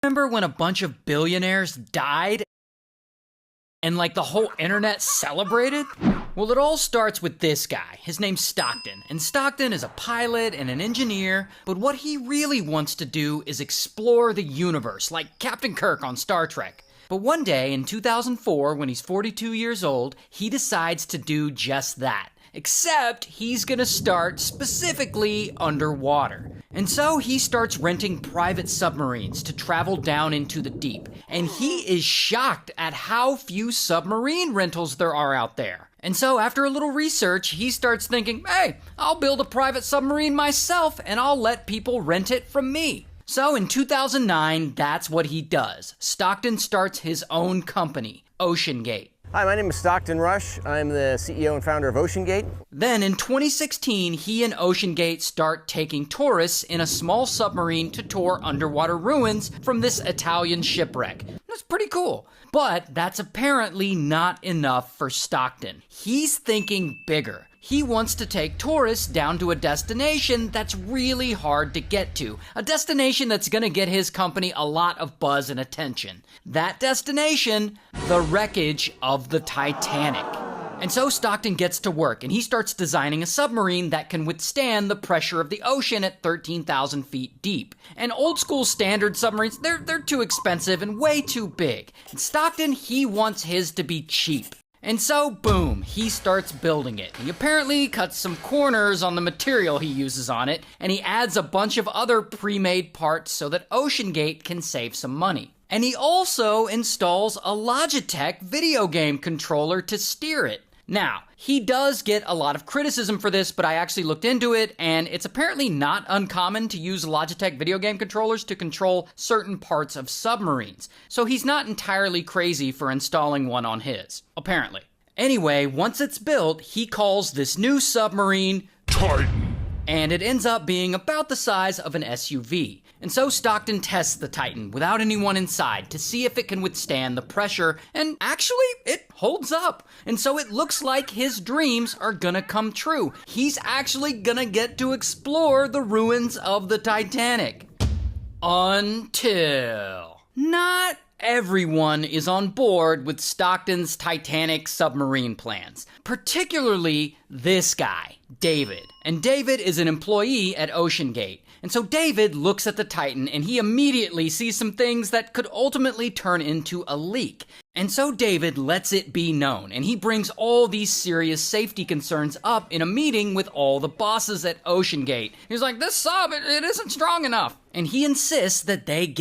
Remember when a bunch of billionaires died and like the whole internet celebrated? Well, it all starts with this guy. His name's Stockton, and Stockton is a pilot and an engineer, but what he really wants to do is explore the universe, like Captain Kirk on Star Trek. But one day in 2004, when he's 42 years old, he decides to do just that. Except he's gonna start specifically underwater. And so he starts renting private submarines to travel down into the deep. And he is shocked at how few submarine rentals there are out there. And so after a little research, he starts thinking, hey, I'll build a private submarine myself and I'll let people rent it from me. So in 2009, that's what he does. Stockton starts his own company, OceanGate. Hi, my name is Stockton Rush. I'm the CEO and founder of OceanGate. Then in 2016, he and OceanGate start taking tourists in a small submarine to tour underwater ruins from this Italian shipwreck. That's pretty cool. But that's apparently not enough for Stockton. He's thinking bigger. He wants to take tourists down to a destination that's really hard to get to. A destination that's gonna get his company a lot of buzz and attention. That destination, the wreckage of the Titanic. And so Stockton gets to work and he starts designing a submarine that can withstand the pressure of the ocean at 13,000 feet deep. And old school standard submarines, they're too expensive and way too big. And Stockton, he wants his to be cheap. And so, boom, he starts building it. He apparently cuts some corners on the material he uses on it, and he adds a bunch of other pre-made parts so that OceanGate can save some money. And he also installs a Logitech video game controller to steer it. Now, he does get a lot of criticism for this, but I actually looked into it, and it's apparently not uncommon to use Logitech video game controllers to control certain parts of submarines. So he's not entirely crazy for installing one on his, apparently. Anyway, once it's built, he calls this new submarine Titan. And it ends up being about the size of an SUV. And so Stockton tests the Titan without anyone inside to see if it can withstand the pressure, and actually, it holds up. And so it looks like his dreams are gonna come true. He's actually gonna get to explore the ruins of the Titanic. Until... not everyone is on board with Stockton's Titanic submarine plans. Particularly this guy, David. And David is an employee at OceanGate. And so David looks at the Titan and he immediately sees some things that could ultimately turn into a leak. And so David lets it be known, and he brings all these serious safety concerns up in a meeting with all the bosses at OceanGate. He's like, this sub, it isn't strong enough. And he insists that they get